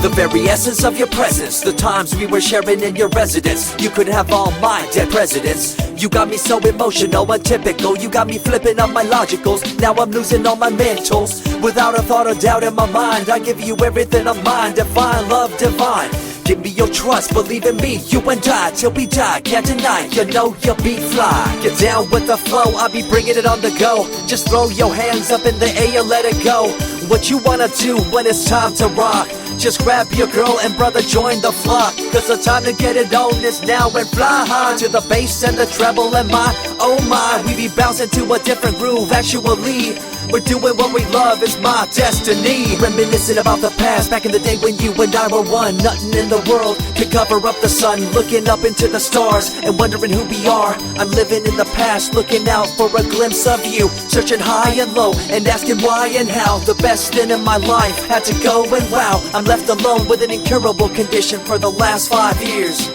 The very essence of your presence, the times we were sharing in your residence. You could have all my dead presidents. You got me so emotional, untypical. You got me flipping up my logicals. Now I'm losing all my mentals. Without a thought or doubt in my mind, I give you everything of mine. Divine love, divine. Give me your trust, believe in me, you and I, till we die, can't deny, you know you'll be fly. Get down with the flow, I'll be bringing it on the go. Just throw your hands up in the air, let it go. What you wanna do when it's time to rock? Just grab your girl and brother, join the flock. Cause the time to get it on is now, and fly high to the bass and the treble and my, oh my. We be bouncing to a different groove, actually. We're doing what we love, it's my destiny. Reminiscing about the past, back in the day when you and I were one. Nothing in the world could cover up the sun. Looking up into the stars and wondering who we are. I'm living in the past, looking out for a glimpse of you. Searching high and low and asking why and how. The best thing in my life had to go, and wow, I'm left alone with an incurable condition for the last 5 years.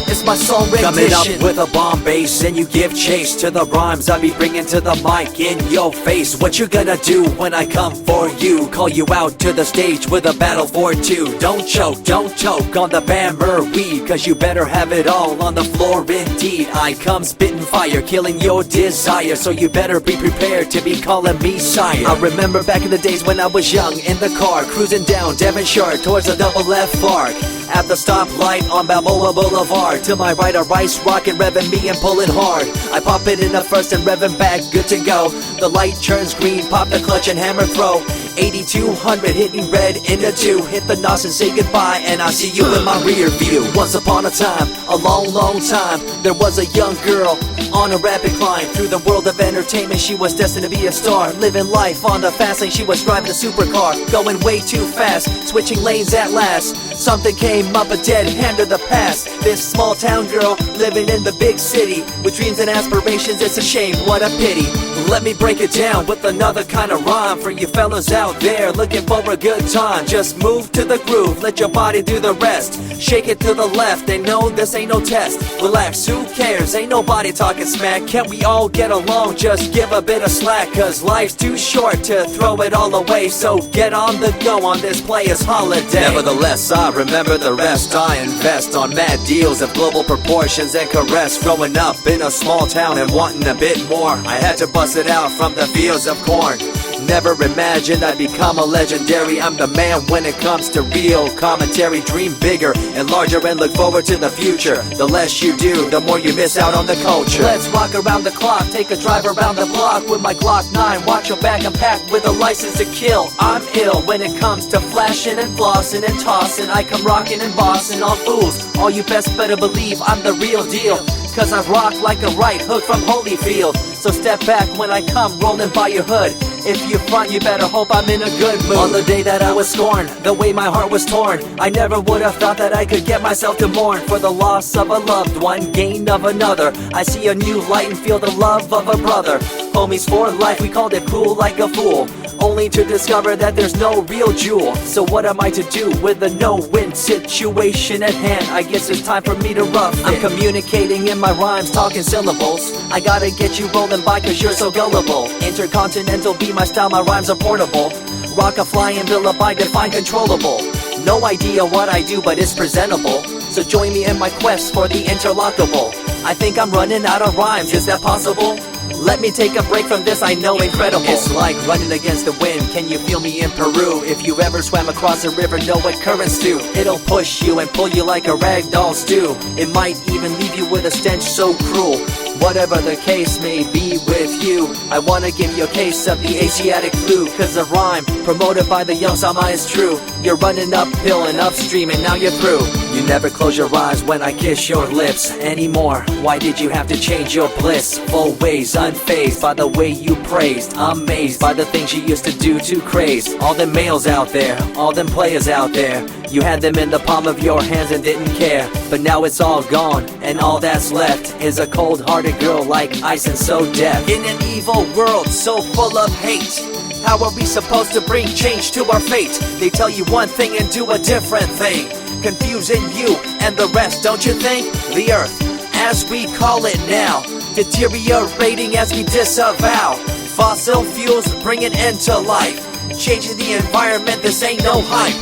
It's my song rendition. Coming up with a bomb bass and you give chase to the rhymes I be bringing to the mic in your face. What you gonna do when I come for you? Call you out to the stage with a battle for two. Don't choke on the bammer weed, cause you better have it all on the floor indeed. I come spitting fire, killing your desire, so you better be prepared to be calling me sire. I remember back in the days when I was young, in the car, cruising down Devonshire towards the double F arc. At the stoplight on Balboa Boulevard, to my right a rice rocket revving me and pulling hard. I pop it in the first and revving back, good to go. The light turns green, pop the clutch and hammer throw. 8200 hitting red in the 2. Hit the NOS and say goodbye, and I see you in my rear view. Once upon a time, a long time, there was a young girl on a rapid climb through the world of entertainment. She was destined to be a star, living life on the fast lane. She was driving a supercar, going way too fast, switching lanes at last. Something came up, a dead hand of the past. This small town girl living in the big city with dreams and aspirations. It's a shame, what a pity. Let me break it down with another kind of rhyme for you fellas out there looking for a good time. Just move to the groove, let your body do the rest. Shake it to the left, they know this ain't no test. Relax, who cares, ain't nobody talking smack. Can't we all get along, just give a bit of slack. Cause life's too short to throw it all away, so get on the go on this player's holiday. Nevertheless, I remember the rest. I invest on mad deals of global proportions and caress. Growing up in a small town and wanting a bit more, I had to bust it out from the fields of corn. Never imagined I'd become a legendary. I'm the man when it comes to real commentary. Dream bigger and larger and look forward to the future. The less you do, the more you miss out on the culture. Let's rock around the clock, take a drive around the block with my Glock 9. Watch your back, I'm packed with a license to kill. I'm ill when it comes to flashing and flossing and tossing. I come rocking and bossing on fools. All you best better believe I'm the real deal, cause I rock like a right hook from Holyfield. So step back when I come rolling by your hood. If you front, you better hope I'm in a good mood. On the day that I was scorned, the way my heart was torn, I never would have thought that I could get myself to mourn for the loss of a loved one, gain of another. I see a new light and feel the love of a brother. Homies for life, we called it cool like a fool, only to discover that there's no real jewel. So what am I to do with a no-win situation at hand? I guess it's time for me to rough it. I'm communicating in my rhymes, talking syllables. I gotta get you rolling by cause you're so gullible. Intercontinental be my style, my rhymes are portable. Rock a flying villa by define controllable. No idea what I do, but it's presentable. So join me in my quest for the interlockable. I think I'm running out of rhymes, is that possible? Let me take a break from this, I know incredible. It's like running against the wind, can you feel me in Peru? If you ever swam across a river, know what currents do. It'll push you and pull you like a ragdoll stew. It might even leave you with a stench so cruel. Whatever the case may be with you, I wanna give you a case of the Asiatic flu. Cause the rhyme promoted by the young Sama is true. You're running uphill and upstream and now you're through. You never close your eyes when I kiss your lips anymore. Why did you have to change your bliss? Full ways, unfazed by the way you praised. Amazed by the things you used to do to craze. All them males out there, all them players out there, you had them in the palm of your hands and didn't care. But now it's all gone, and all that's left is a cold-hearted girl like ice and so deaf. In an evil world so full of hate, how are we supposed to bring change to our fate? They tell you one thing and do a different thing, confusing you and the rest, don't you think? The earth, as we call it now, deteriorating as we disavow. Fossil fuels bring an end to life, changing the environment, this ain't no hype.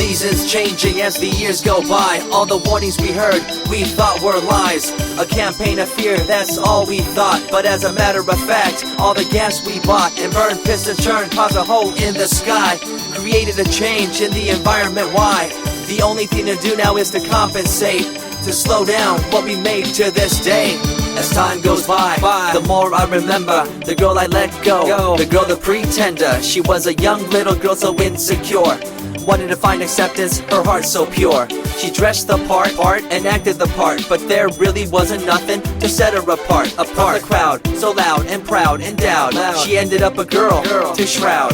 Seasons changing as the years go by. All the warnings we heard, we thought were lies. A campaign of fear, that's all we thought. But as a matter of fact, all the gas we bought and burned, pissed and churned caused a hole in the sky. Created a change in the environment, why? The only thing to do now is to compensate, to slow down what we made to this day. As time goes by, the more I remember the girl I let go, the girl, the pretender. She was a young little girl so insecure, wanted to find acceptance, her heart so pure. She dressed the part and acted the part, but there really wasn't nothing to set her apart from the crowd, so loud and proud, endowed. She ended up a girl to shroud.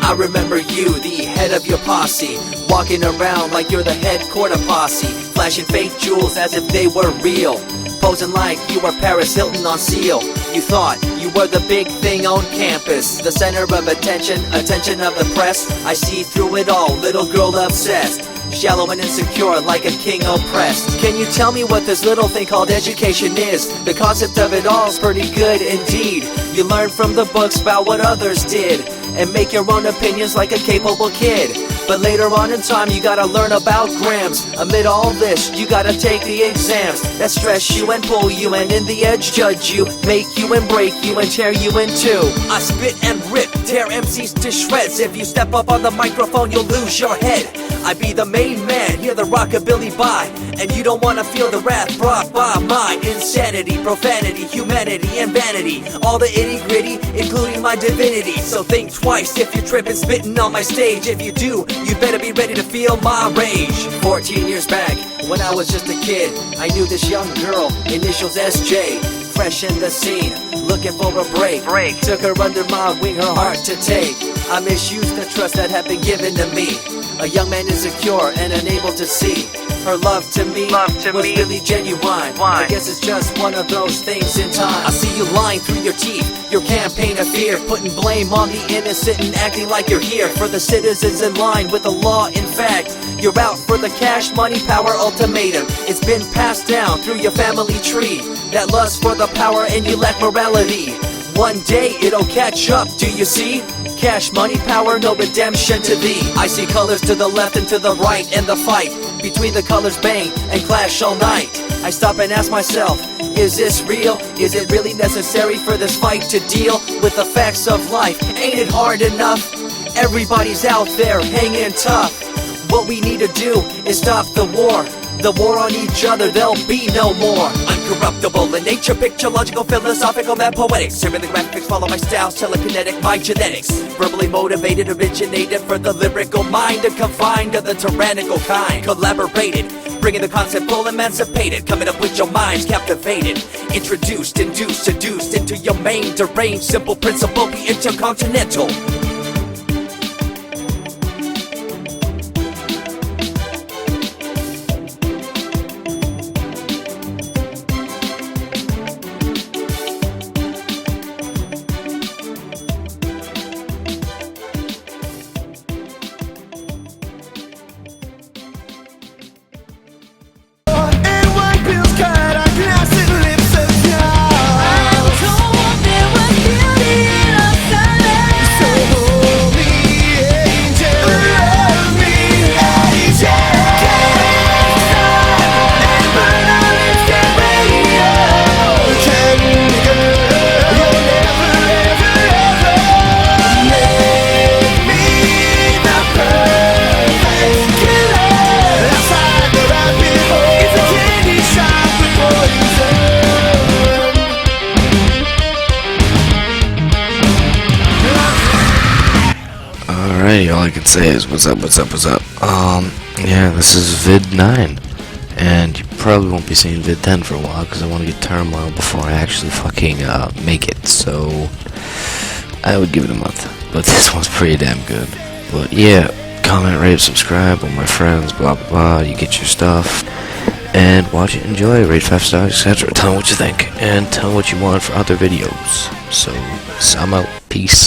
I remember you, the head of your posse, walking around like you're the head quarter posse, flashing fake jewels as if they were real, posing like you were Paris Hilton on seal. You thought you were the big thing on campus, the center of attention of the press. I see through it all, little girl obsessed, shallow and insecure like a king oppressed. Can you tell me what this little thing called education is? The concept of it all's pretty good indeed. You learn from the books about what others did and make your own opinions like a capable kid. But later on in time you gotta learn about grams. Amid all this you gotta take the exams that stress you and pull you, and in the edge judge you, make you and break you and tear you in two. I spit and rip, tear MCs to shreds. If you step up on the microphone you'll lose your head. I be the main man, hear the rockabilly by, and you don't wanna feel the wrath brought by my insanity, profanity, humanity, and vanity. All the itty gritty, including my divinity. So think twice if you're tripping, spitting on my stage. If you do, you better be ready to feel my rage. 14 years back, when I was just a kid, I knew this young girl, initials SJ, fresh in the scene, looking for a break. Took her under my wing, her heart to take. I misused the trust that had been given to me. A young man insecure and unable to see her love to me was really genuine. I guess it's just one of those things in time. I see you lying through your teeth, your campaign of fear, putting blame on the innocent and acting like you're here for the citizens in line with the law. In fact, you're out for the cash, money, power ultimatum. It's been passed down through your family tree, that lust for the power and you lack morality. One day it'll catch up, do you see? Cash, money, power, no redemption to thee. I see colors to the left and to the right, and the fight between the colors bang and clash all night. I stop and ask myself, is this real? Is it really necessary for this fight to deal with the facts of life? Ain't it hard enough? Everybody's out there hanging tough. What we need to do is stop the war on each other, there'll be no more. Uncorruptible in nature, picture, logical, philosophical, mad poetic. Serving the graphics, follow my style, telekinetic, my genetics. Verbally motivated, originated for the lyrical mind, and confined to the tyrannical kind. Collaborated, bringing the concept full emancipated, coming up with your minds captivated. Introduced, induced, seduced into your main deranged, simple principle, be intercontinental. Alrighty, all I can say is what's up. Yeah, this is vid 9, and you probably won't be seeing vid 10 for a while because I want to get turmoil before I actually fucking make it. So I would give it a month, but this one's pretty damn good. But yeah, comment, rate, subscribe, all my friends, blah blah blah. You get your stuff and watch it, enjoy, rate 5 stars, etc. Tell me what you think and tell me what you want for other videos. So I'm out. Peace.